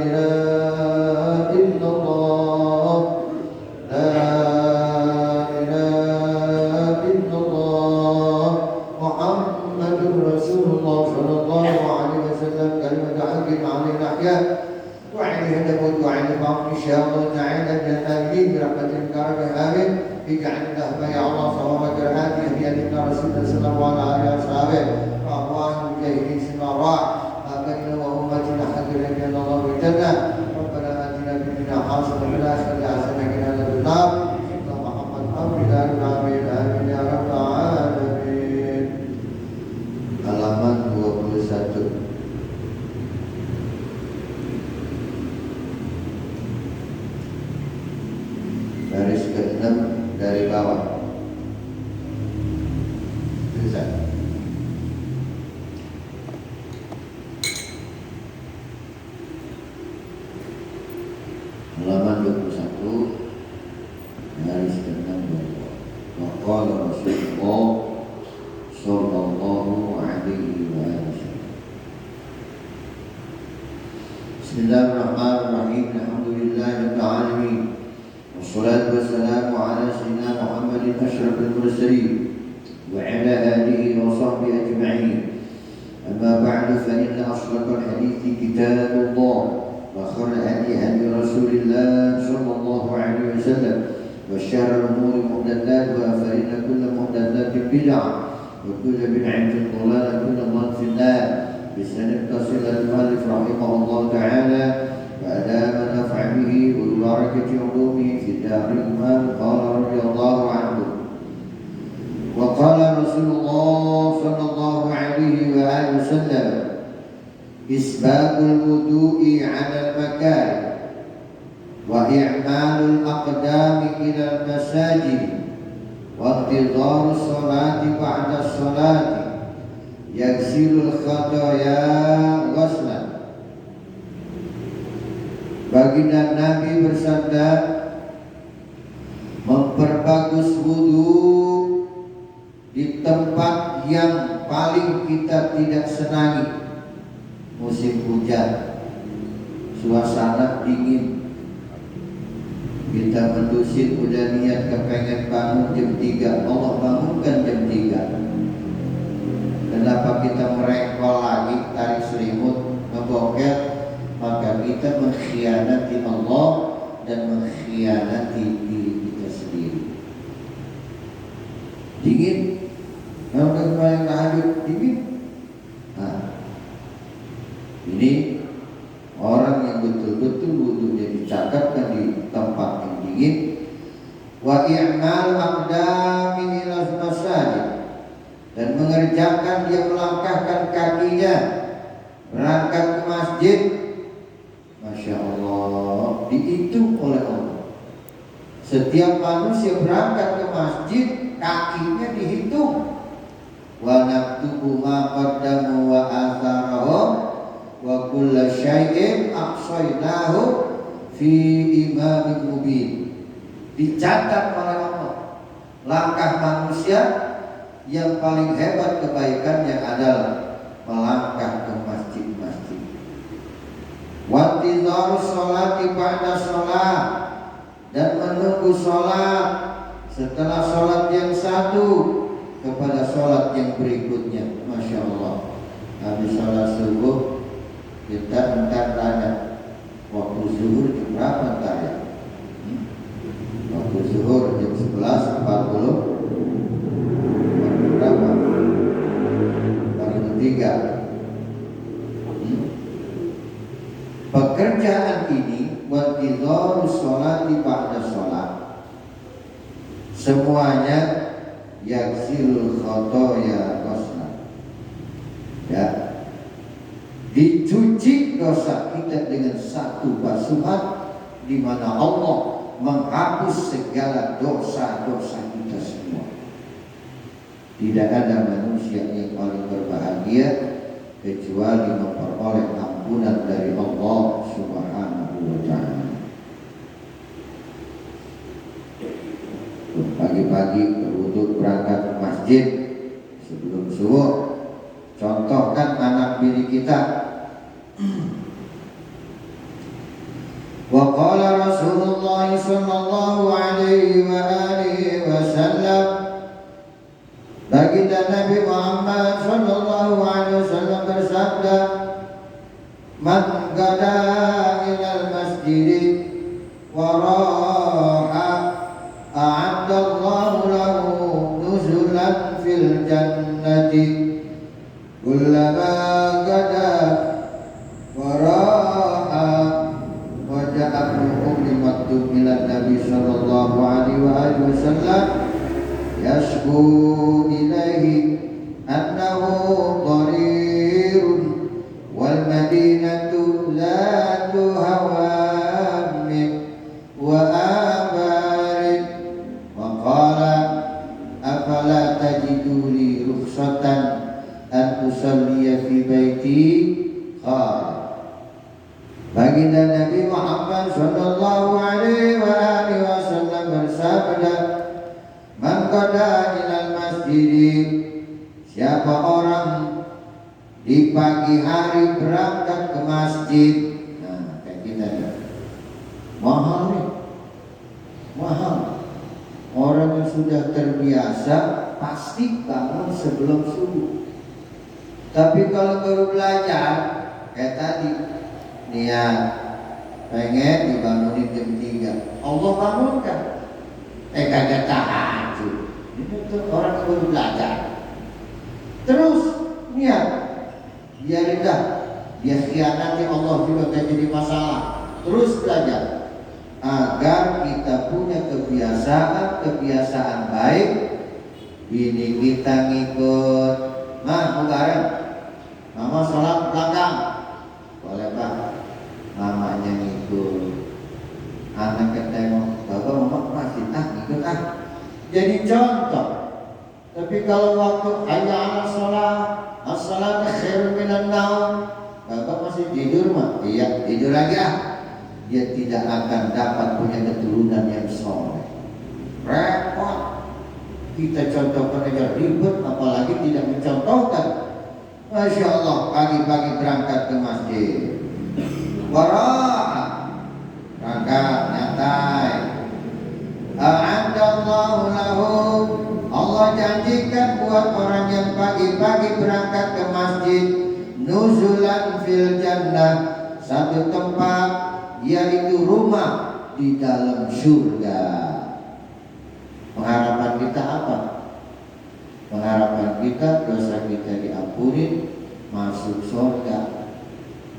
ilaha illallah, la ilaha illallah, Muhammadur Rasulullah sallallahu alaihi wasallam. Kalimat haqqin 'alal ahya wa 'alaiha nabut wa 'alal ba'd insyaallah ta'ala jannati bi rahmatil karim amin. Ij'alna ya Allah sawabaka hadi bi Rasulullah sallallahu alaihi wasallam. Rahman jahili sinara أبينا وأمتنا حقنا بأن الله بالجنة. ربنا آتنا في الدنيا حسنة وفي الآخرة حسنة وقنا عذاب النار. محمد آمين آمين آمين يا رب العالمين. Halaman 21. Baris ke-6 dari bawah. Selesai. Halaman 21 garis ke-6 Waqala Rasulullah sallallahu alaihi wasallam. Bismillahirrahmanirrahim. Alhamdulillahirabbil alamin. Wassalatu wassalamu ala sayyidina Muhammadin asyrafil mursalin wa ala alihi wa sahbihi ajma'in. Amma ba'du fa inna ashraqal hadithi kitabullah وخير الهدي هدي رسول الله صلى الله عليه وسلم وشر الأمور محدثاتها فإن كل محدثات بدعة وكل بدعة ضلالة وكل ضلالة في النار. بسند تصل المؤلف رحمه الله تعالى وأدام نفع به وبركة علومه في دار الإمام. قال رضي الله عنه وقال رسول الله صلى الله عليه وآله وسلم Isbagul wudu'i 'ala al-makari wa i'malul aqdami ila al-masajid wa intidharu sholati ba'da sholati yaghsilul khataya ghuslan. Baginda Nabi bersabda, memperbagus wudu di tempat yang paling kita tidak senangi. Musim hujan, suasana dingin, kita mendusin udah niat kepengen bangun jam 3, Allah bangunkan jam 3. Kenapa kita merengkol lagi, tarik selimut, ngeboker? Maka kita mengkhianati Allah dan mengkhianati diri kita sendiri. Dingin, kalau kemarin tahajud dingin. Ini orang yang betul-betul wudunya dicatatkan di tempat yang dingin. Wa i'mal aqdami ila masajid, dan mengerjakan dia melangkahkan kakinya berangkat ke masjid. Masya Allah, dihitung oleh Allah. Setiap manusia berangkat ke masjid, kakinya dihitung. Wa naktubu ma qaddamu wa atharahum wa kulla syai'in aqsaynahu fi imamin mubin. Dicatat oleh Allah langkah manusia yang paling hebat kebaikannya adalah melangkah ke masjid-masjid. Wa intidharu sholati ba'da sholat, dan menunggu sholat setelah sholat yang satu kepada sholat yang berikutnya. Masya Allah, habis sholat subuh kita entar tanya waktu zuhur jam berapa entar ya? Waktu zuhur jam 11.40. Waktu berapa? Waktu 3. Pekerjaan ini wantidharu sholati ba'da sholat, semuanya yaghsilul khotoya ghuslan, ya, dicuci dosa kita dengan satu basuhan, di mana Allah menghapus segala dosa-dosa kita semua. Tidak ada manusia yang paling berbahagia kecuali memperoleh ampunan dari Allah Subhanahu wa ta'ala. Pagi-pagi berwudu berangkat ke masjid sebelum subuh. Contohkan anak bini kita Wa qala Rasulullah sallallahu alaihi wa alihi wasallam, baginda Nabi Muhammad sallallahu alaihi wasallam bersabda, man gada ilal masjid wa raha a'addallahu lahu nuzulan fil jannati kullama gada wa raha wa ja'a ibnu maktub ila Nabi sallallahu alaihi wasallam yashku ilaihi annahu dharirun wal madinatu zatu hawamin wa abarin wa qala afala tajidu li rukhsatan an usalliya fi baiti. Qala, baginda Nabi Muhammad sallallahu alaihi wa alihi wasallam bersabda, man qada ilal masjid, siapa orang di pagi hari berangkat ke masjid. Nah, kayak kita nih. Mahal nih. Mahal. Orang yang sudah terbiasa pasti bangun sebelum subuh. Tapi kalau baru belajar kayak tadi, niat pengen dibangunin jam 3, Allah bangunkan. Kagak tahajud. Ini tuh orang baru belajar. Terus niat, biarin dah, dia khianati Allah juga gak jadi masalah. Terus belajar agar kita punya kebiasaan baik. Bini kita ngikut, mah bareng, mama sholat belakang, boleh pak, mamanya ngikut. Anak ketemu, bapak mama masih ngikut jadi contoh. Tapi kalau waktu hayya 'alas shalah, as-salatu khairun minan naum, bapak masih tidur mah, iya tidur aja. Dia tidak akan dapat punya keturunan yang soleh. Repot. Kita contohkan aja ribet, apalagi tidak mencontohkan. Masya Allah, pagi-pagi berangkat ke masjid. Warah, berangkat nyantai. A'adallahu lahu, Allah janjikan buat orang yang pagi-pagi berangkat ke masjid, nuzulan fil jannah, satu tempat, yaitu rumah di dalam surga. Pengharapan kita apa? Pengharapan kita dosa kita diampuni, masuk surga.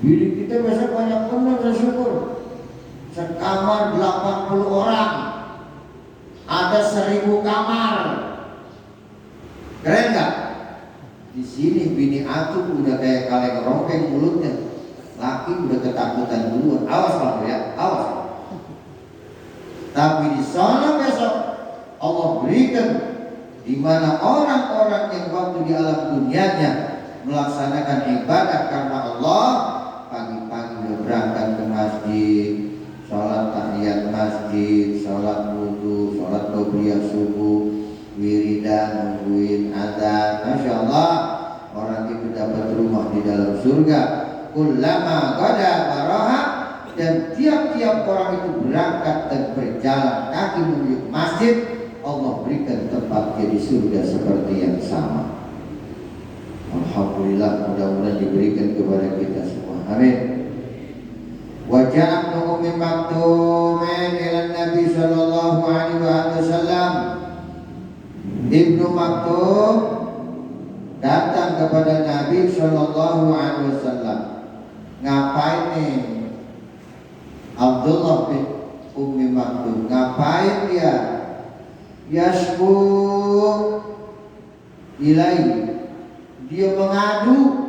Bilik kita biasa banyak benar, bersyukur. Sekamar 80 orang, ada 1000 kamar. Keren gak? Di sini bini antum udah kayak kaleng rompeng mulutnya. Laki udah ketakutan duluan. Awas Pak ya, awas. Tapi di sana besok Allah berikan, di mana orang-orang yang waktu di alam dunianya melaksanakan ibadah karena Allah, pagi-pagi berangkat ke masjid, sholat tahiyat masjid, sholat wudu, sholat qobliyah subuh, wiridan, nungguin adzan. Masya Allah, orang itu dapat rumah di dalam surga. Kullama qada baraha, dan tiap-tiap orang itu berangkat dan berjalan kaki menuju masjid, Allah berikan tempatnya di surga seperti yang sama. Alhamdulillah, mudah-mudahan diberikan kepada kita semua. Amin. Wa ja'a ibnu ummi maktum ila Nabi sallallahu alaihi wasallam. Ibnu Maktum datang kepada Nabi sallallahu alaihi wasallam. Ngapain nih? Abdullah bin Ummi Maktum ngapain dia? Yashku ilai, dia mengadu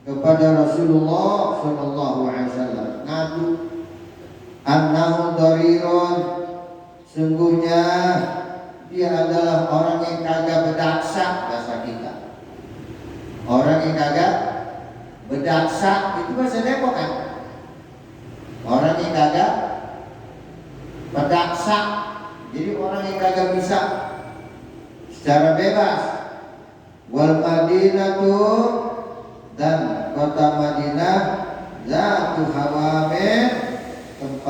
kepada Rasulullah sallallahu alaihi wasallam. Ngadu annahu dharirun, sungguhnya dia adalah orang yang kagak bedaksa, bahasa kita. Orang yang kagak bedaksa itu bahasa Depok kan? Orang yang kagak bedaksa, jadi orang yang kagak bisa secara bebas. Wal Madinatu, dan kota Madinah, zatu hawamin, tempat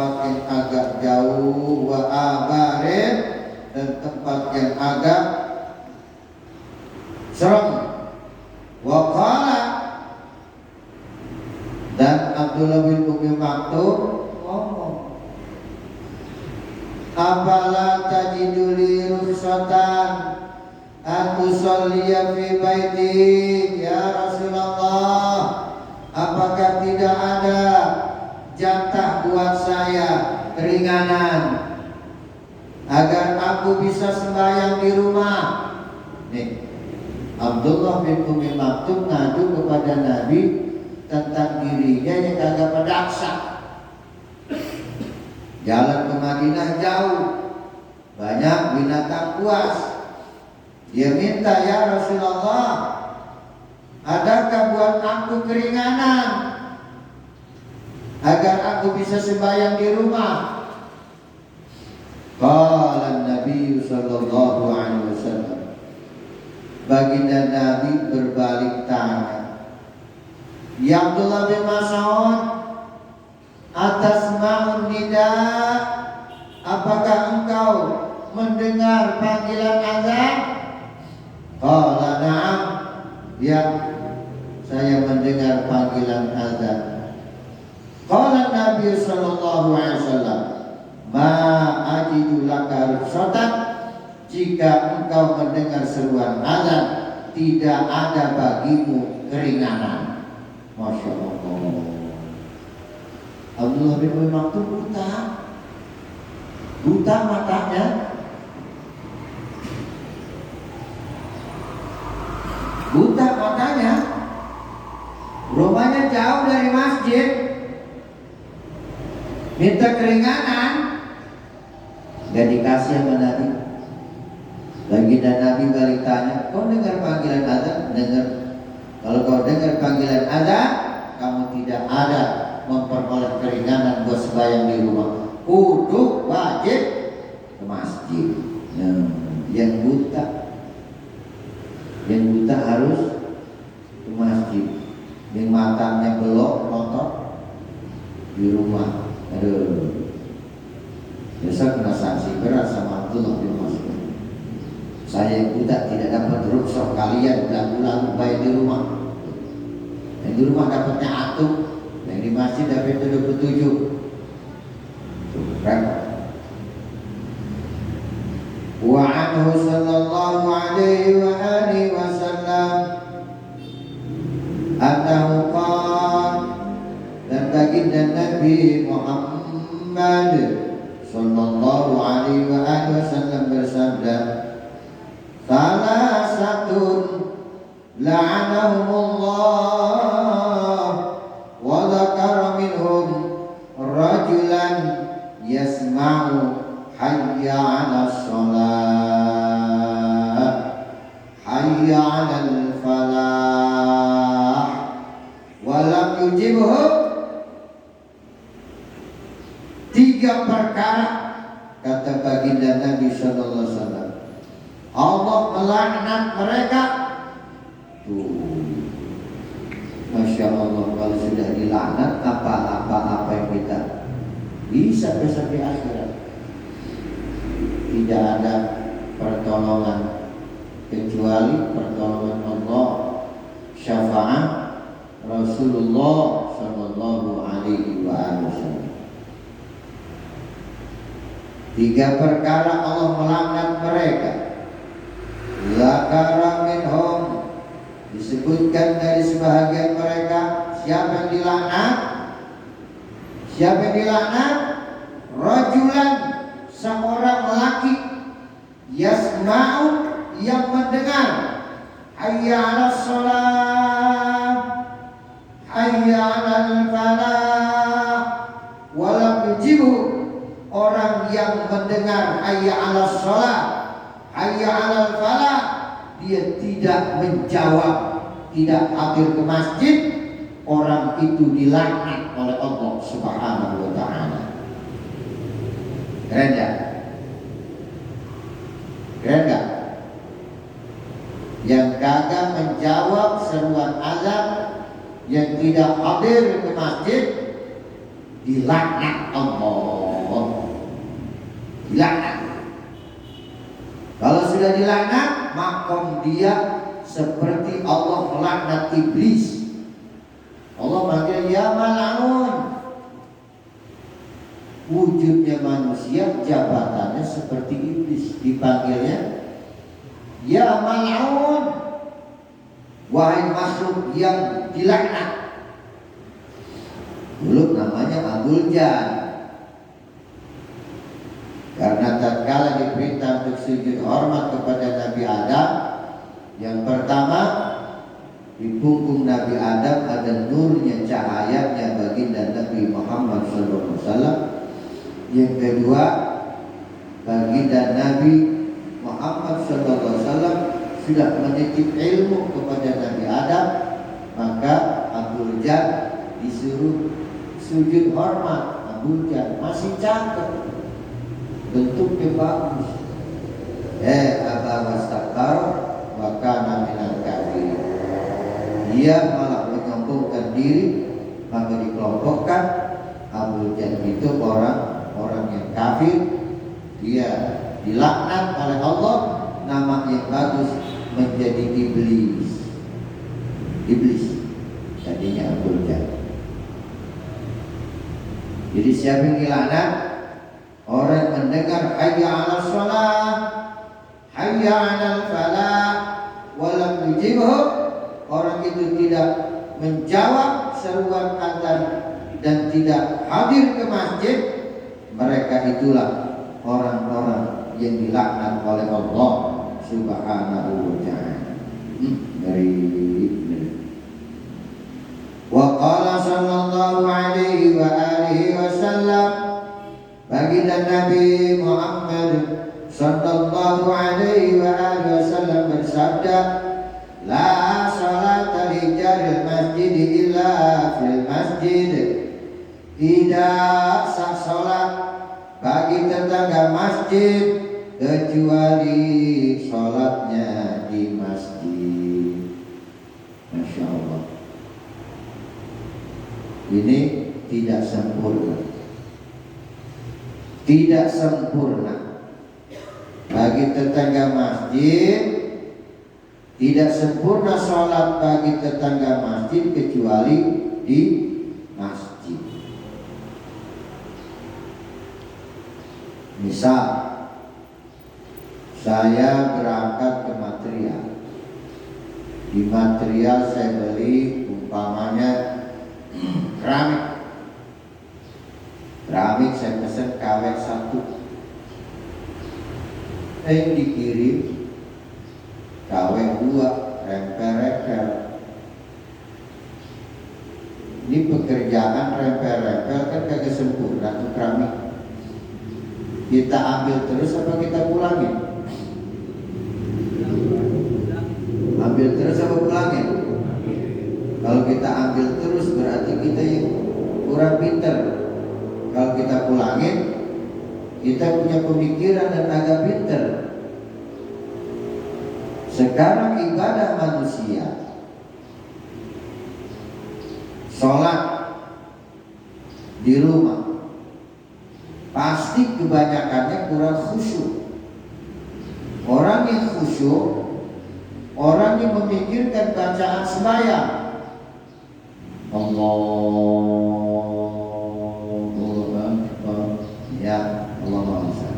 Umi Maktum ngomong, "Afala tajidu li rukhsatan aku sholliya fi baiti ya Rasulullah, apakah tidak ada jatah buat saya keringanan agar aku bisa sembahyang di rumah?" Nih, Abdullah bin Umi Maktum ngadu kepada Nabi tentang dirinya yang kagak berdaksa. Jalan ke Madinah jauh, banyak binatang buas. Dia minta, "Ya Rasulullah, adakah buat aku keringanan agar aku bisa sembahyang di rumah?" Qala Nabi sallallahu alaihi wasallam, baginda Nabi berbalik tanya, "Ya Abdullah bin Mas'ud, atasma'un nida, apakah engkau mendengar panggilan azan?" Qala na'am, ya, saya mendengar panggilan azan. Qala Nabi sallallahu alaihi wasallam, "Ma ajidu laka rukhsatan, jika engkau mendengar seruan azan, tidak ada bagimu keringanan." Masya Allah. Abdullah bin Umi Maktum buta matanya. Buta matanya, rumahnya jauh dari masjid, minta keringanan, gak dikasih sama Nabi. Baginda Nabi balik tanya, "Kau dengar panggilan azan?" Dengar. "Kalau kau dengar panggilan azan, kamu tidak ada memperoleh keringanan buat sembahyang di rumah. Kudu wajib ke masjid." Yang buta harus ke masjid. Yang matanya belok nonton di rumah. Aduh, besok kena sanksi berat sama Abdullah bin Mas'ud. Saya yang buta tidak dapat rukhsah, kalian ulang-ulang bayar di rumah. Yang di rumah dapatnya antum, yang di masjid dapat 27. Repot. Wa anhu sallallahu alaihi wa alihi wasallam annahu qala, dan baginda Nabi Muhammad sallallahu alaihi wa alihi wasallam bersabda, "Salasatun la'anahumullah wa dzakara minhum rajulan yasma'u hayya 'alas shalah, hayya 'alal falah, wa lam yujibhu." Tiga perkara, kata baginda Nabi sallallahu alaihi wasallam, Allah melaknat mereka. Tuh, Masya Allah, kalau sudah dilaknat, apa yang kita bisa besok di akhirat? Tidak ada pertolongan kecuali pertolongan Allah, syafaat Rasulullah sallallahu alaihi wasallam. Tiga perkara Allah melaknat mereka. Zakara minhum, disebutkan dari sebahagian mereka. Siapa yang dilaknat? Siapa yang dilaknat? Rajulan, seorang laki, yasma'u, yang mendengar, hayya 'alas shalah, hayya 'alal falah, walam yujibu, orang yang mendengar hayya 'alas shalah, hayya 'alal falah, dia tidak menjawab, tidak hadir ke masjid, orang itu dilaknat oleh Allah Subhanahu wa taala. Keren gak? Keren gak? Yang kagak menjawab seruan azan, yang tidak hadir ke masjid, dilaknat Allah. Dilaknat. Kalau sudah dilaknat, makom dia seperti Allah melaknat iblis. Allah manggil, "Ya mal'un, wujudnya manusia, jabatannya seperti iblis. Dipanggilnya ya mal'un, wahai makhluk yang dilaknat. Dulu namanya Abul Jahal. Karena tatkala diperintah untuk sujud hormat kepada Nabi Adam, yang pertama di punggung Nabi Adam ada nurnya, cahayanya baginda Nabi Muhammad SAW. Yang kedua, baginda Nabi Muhammad SAW sudah menitip ilmu kepada Nabi Adam, maka Abul Jahal disuruh sujud hormat. Abul Jahal masih cakep, bentuknya bagus. Aba wastakbar wa kana minal kafirin. Dia malah menyombongkan diri, maka dikelompokkan Abul Jahal itu orang yang kafir. Dia dilaknat oleh Allah, nama yang bagus menjadi iblis. Iblis jadinya Abul Jahal. Jadi siapa yang dilaknat? Orang mendengar hayya 'alas shalah, hayya 'alal falah, walam yujibhu, orang itu tidak menjawab seruan azan dan tidak hadir ke masjid, mereka itulah orang-orang yang dilaknat oleh Allah Subhanahu wa ta'ala. Wa qala sallallahu alaihi wa alihi wasallam, baginda Nabi Muhammad sallallahu alaihi wa alihi wasallam bersabda, la salata li jaril masjid illa fil masjid. Tidak sah salat bagi tetangga masjid kecuali salatnya di masjid. Masya Allah. Ini tidak sempurna. Tidak sempurna bagi tetangga masjid, tidak sempurna sholat bagi tetangga masjid kecuali di masjid. Misal saya berangkat ke material, di material saya beli umpamanya keramik saya pesan KW 1, dikirim KW 2, rempel-rempel. Ini pekerjaan rempel-rempel kan kagak sempurna tuh keramik. Kita ambil terus apa kita pulangin? Ambil terus apa pulangin? Kalau kita ambil terus berarti kita yang kurang pintar. Kalau kita pulangin, kita punya pemikiran dan agak pintar. Sekarang ibadah manusia, sholat di rumah, pasti kebanyakannya kurang khusyuk. Orang yang khusyuk, orang yang memikirkan bacaan sembahyang. Allahu Akbar, ya Allah Maha.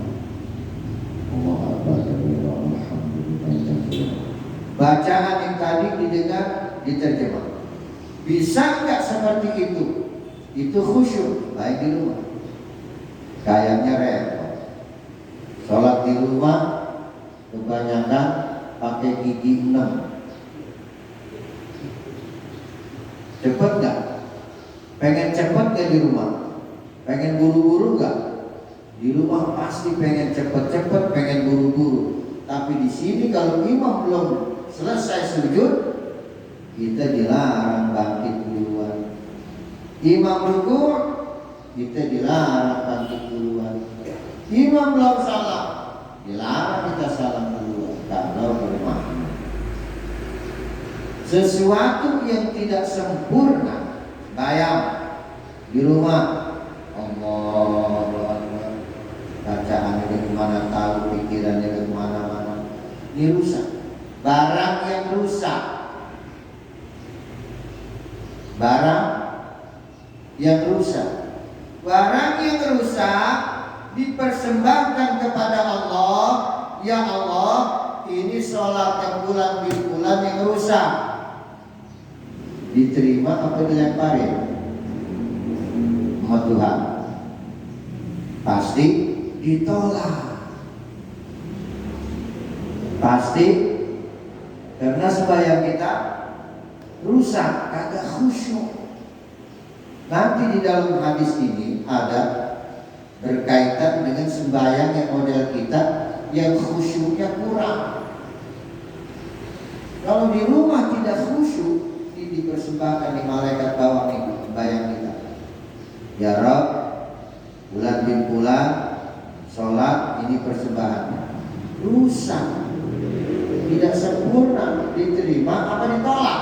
Bacaan yang tadi didengar diterjemah. Bisa nggak seperti itu? Itu khusyuk baik di rumah. Kayaknya repot. Sholat di rumah kebanyakan pakai gigi 6. Cepet nggak? Pengen cepet nggak di rumah? Pengen buru-buru nggak? Di rumah pasti pengen cepet-cepet, pengen buru-buru. Tapi di sini kalau imam belum selesai sujud, kita dilarang bangkit duluan. Imam rukuk, kita dilarang bangkit duluan. Imam belum salam, dilarang kita salam duluan. Kalau bermakna sesuatu yang tidak sempurna, bayang di rumah, Allahu Akbar, bacaannya ke mana tahu, pikirannya ke mana-mana, ini rusak. Barang yang rusak, barang yang rusak dipersembahkan kepada Allah. Ya Allah, ini sholat bulan di bulan yang rusak, diterima apa dilemparin sama Tuhan? Pasti ditolak. Pasti, karena sembahyang kita rusak, kagak khusyuk. Nanti di dalam hadis ini ada berkaitan dengan sembahyang yang model kita yang khusyuknya kurang. Kalau di rumah tidak khusyuk, ini dipersembahkan di malaikat bawah itu sembahyang kita. Ya Rabb, bulan bin bulan sholat ini persembahannya rusak, tidak sempurna, diterima apa ditolak?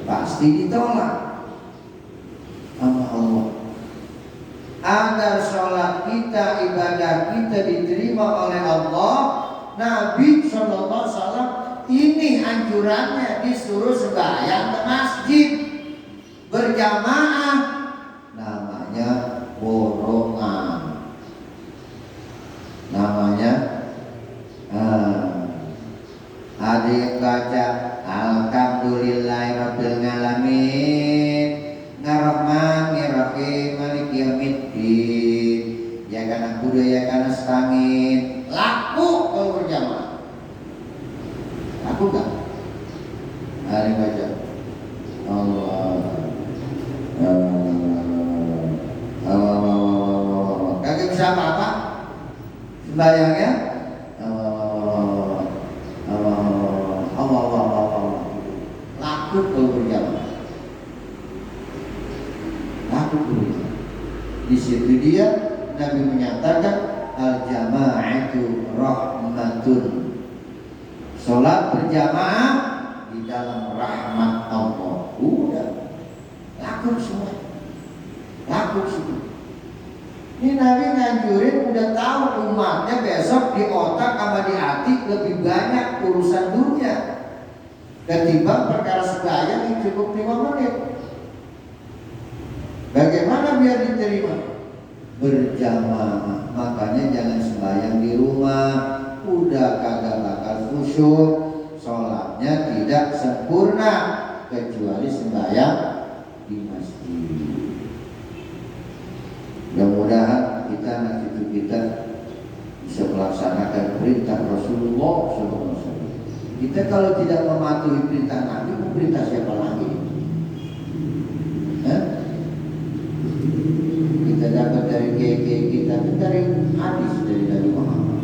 Pasti ditolak sama Allah. Agar sholat kita, ibadah kita diterima oleh Allah, Nabi SAW ini anjurannya disuruh sembahyang ke masjid berjamaah, namanya borongan, namanya ada yang baca Alhamdulillahirabbil alamin Ar-Rahmanir-Rahim Maliki Yaumiddin ya kana kudu ya kana nasta'in, laku kalau berjamaah. Laku gak? Hari baca Allah kagak bisa apa-apa sembahyangnya laku kalau berjamaah. Di situ dia Nabi menyatakan al-jama'atu rahmatun. Salat berjamaah di dalam rahmat Allah. Udah laku semua. Laku semua. Ini Nabi nganjurin, udah tahu umatnya besok di otak sama di hati lebih banyak urusan dunia ketimbang perkara sembahyang yang cukup 5 menit. Bagaimana biar diterima? Berjamaah. Makanya jangan sembahyang di rumah, udah kagak bakal khusyuk, sholatnya tidak sempurna kecuali sembahyang di masjid. Mudah-mudahan kita, anak cucu kita bisa melaksanakan perintah Rasulullah SAW. Kita kalau tidak mematuhi perintah Nabi, mau perintah siapa lagi? Kita dapat dari kiai kita, dari hadis dari Nabi Muhammad.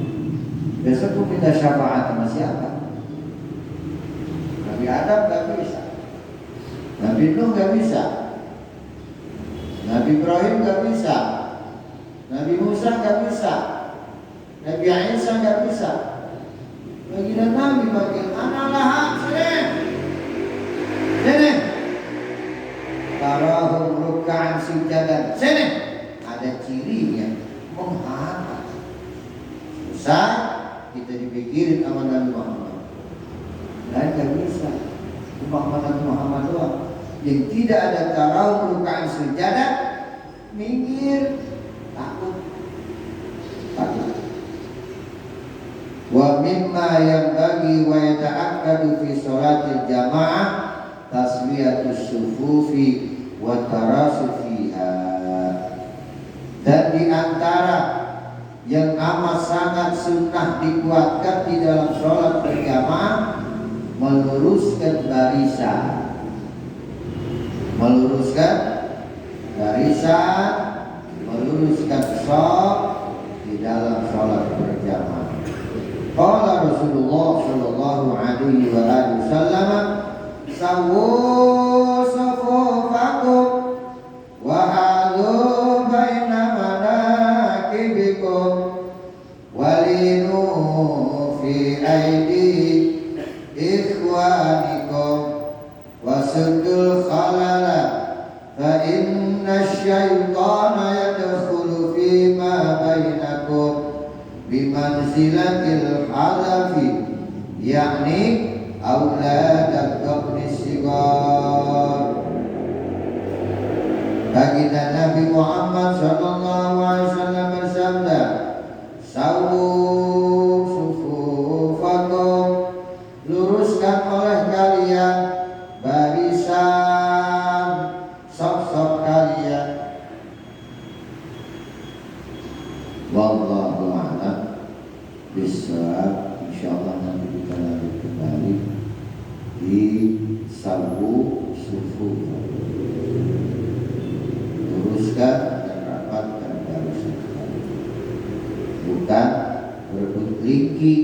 Besok pun kita syafaat sama siapa? Nabi Adam gak bisa, Nabi Nuh gak bisa, Nabi Ibrahim gak bisa, Nabi Musa gak bisa, Nabi Isa gak bisa. Baginda Nabi bagian analah sini tarahum ruk'an sujadan, sini ada cirinya menghadap. Susah kita dipikirin sama Nabi Muhammad. Dan gak bisa Nabi Muhammad doang yang tidak ada tarahum ruk'an sujadan, minggir, takut. Wa mimma yanbaghi wa yata'akkadu fi sholatil jamaah taswiyatus sufufi wa tarasu fiha. Dan di antara yang amat sangat sunnah dikuatkan di dalam sholat berjamaah, meluruskan barisan, meluruskan shaf di dalam sholat berjamaah. Qala Rasulullah sallallahu alaihi wa alihi wasallam, "Sawwu sufufakum wa halu baina manakibikum walinu fi aidi ikhwanikum wasuddul khalala fa inna syaitana yadkhulu fi ma bainakum bimanzilatil halafi yakni auladat qabni sigar." Nabi Muhammad sallallahu alaihi wasallam bersabda, "Sawu sufufakum, luruskan oleh kalian barisan saf-saf kalian." Wallahu a'lam bishawab. Insyaallah nanti kita lanjut kembali di sawu sufu, luruskan dan rapatkan barisan kalian, bukan berebut liki.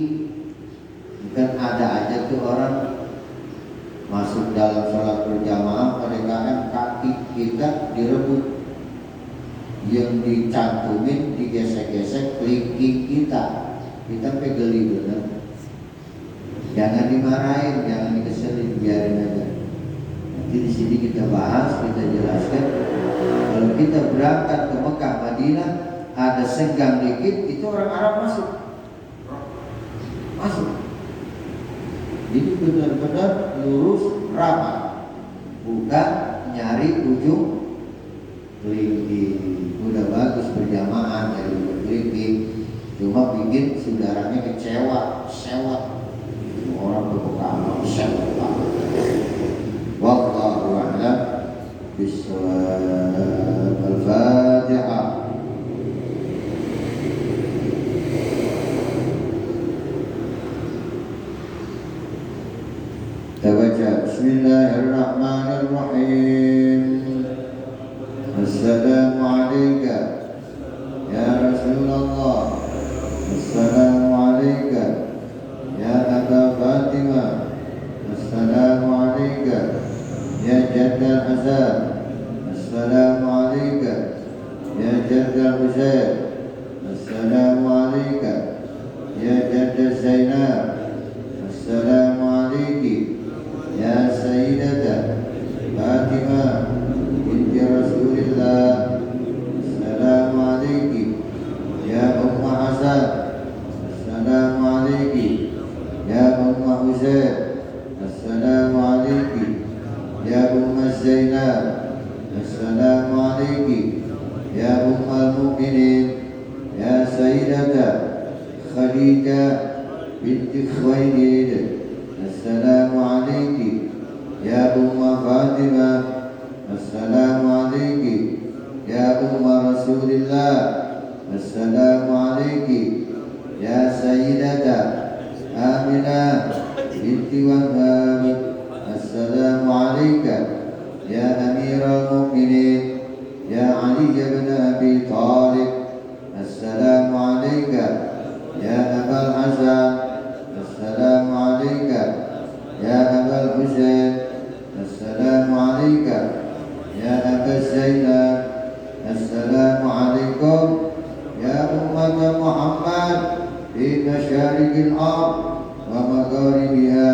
Bukan ada aja tuh orang masuk dalam sholat berjamaah kadang-kadang kaki kita direbut, yang dicantumin digesek-gesek liki kita pegeli bener. Jangan dimarahin, jangan dikeselin, biarin aja. Nanti di sini kita bahas, kita jelaskan. Kalau kita berangkat ke Mekah, Madinah, ada senggang dikit, itu orang Arab masuk. Jadi benar-benar lurus rapat, bukan nyari ujung kelingking. Udah bagus berjamaah dari ujung kelingking, cuma bikin saudaranya kecewa, sewa. Orang berpengalaman sewa. Wallahu a'lam bishawab. Al-Fatihah. Tabaca. Bismillahirrahmanirrahim. Assalamu alayka ya Rasulullah. Assalamu alayka ya Aba Fatimah. Assalamu alayka ya Jaddal Hasan. Assalamu alayka ya Jaddal Husain. Assalamu alayka ya Jaddal Zainab. Assalamu alayki ya Sayyidatah Fatimah binti Rasulillah. Assalamu alayki ya Umma Hasan. Assalamu alayki ya Umma Husain. Assalamu alayki ya Umma Zainab. Assalamu alayki ya Ummul Mukminin ya Sayyidatah Khadijah binti Khuwailid. Assalamu alayki ya Umma Fatimah. Assalamu alayki ya Umma Rasulillah. Assalamu alayki ya Sayyidatah Aminah binti Wahab. Assalamu alayka ya Amirul Mukminin ya Ali bin Abi Thalib. Assalamu alayka ya Abul Hasan. Assalamu alayka ya Abul Husain. Assalamu alayka ya Aba Zainab. Assalamu alaikum ya Ummat Muhammad fi masyariqil ard wa magharibiha,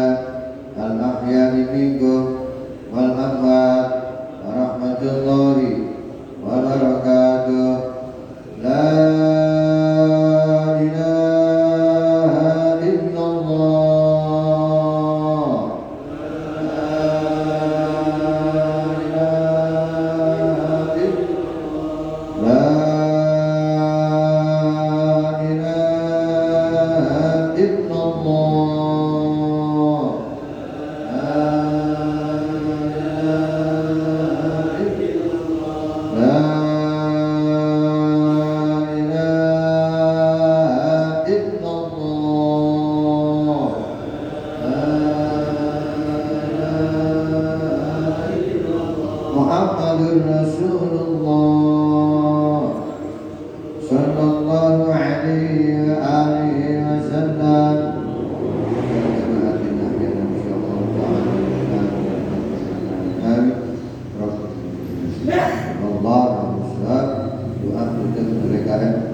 al-ahya'i minkum wal amwat, wa rahmatullahi wa barakatuh. La ilaha illallah. Muhammadur Rasulullah sallallahu alaihi wa alihi wasallam.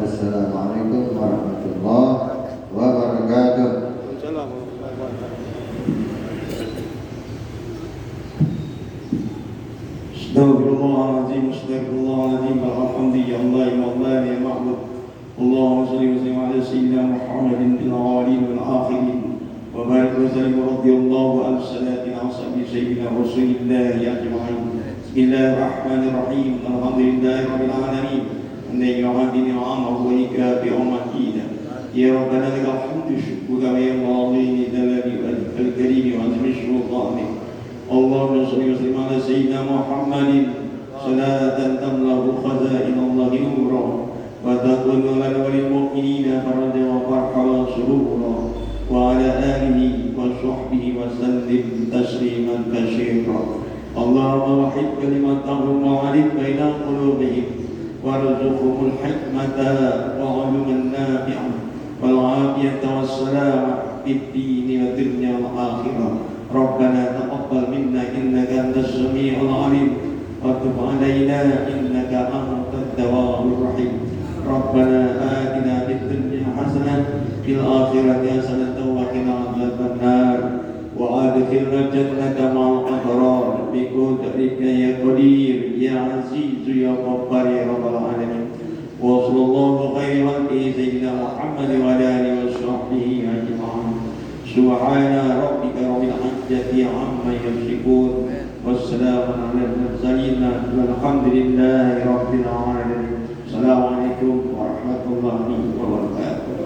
Wassalamualaikum warahmatullahi wabarakatuh. Astagfirullahaladzim, astagfirullahaladzim, alhamdulillah, Allah ya ma'bud. Allahumma salli wa sallim ala sayyidina Muhammadin fil awwalin wal akhirin, wa barik wa sallim radhiyallahu an salatina wa sahbihi sayyidina Rasulillah ajma'in. Bismillahirrahmanirrahim. Alhamdulillahirabbil alamin. Anna yu'addi ni'amahu wa ikafi umatina. Ya Rabbana lakal hamdu syukruka wa ya ma'adhini dalali wal karimi wa azmi sultani. Allahumma salli wa sallim ala sayyidina Muhammadin salatan tamlahu khazain Allahi nura wa taqulu lana wa lil mu'minina faraja wa farha wa surura wa ala alihi wa sahbihi wa sallim tasliman katsira. Allahumma wahid kalimatahu ma'alif baina qulubihim warzuqhumul hikmata wa 'ilman nafi'an wal 'afiyata was salama fid dini wa dunya wal akhirah. Rabbana taqabbal minna innaka antas samiul 'alim wa tub 'alaina innaka antat tawwabur rahim. Rabbana atina fid dunya hasanah fil akhirati hasanatan wa qina adzaban nar wa adkhilna jannata ma'al abrar bi qudratika ya qadir ya aziz ya ghaffar ya rabbal alamin. Wa sallallahu khairan bi sayyidina Muhammad wa ala alihi wa sahbihi ajma'in. Subhana rabbika rabbil izzati amma yasifun wassalamun alal mursalin walhamdulillahi rabbil alamin. Assalamualaikum warahmatullahi wabarakatuh.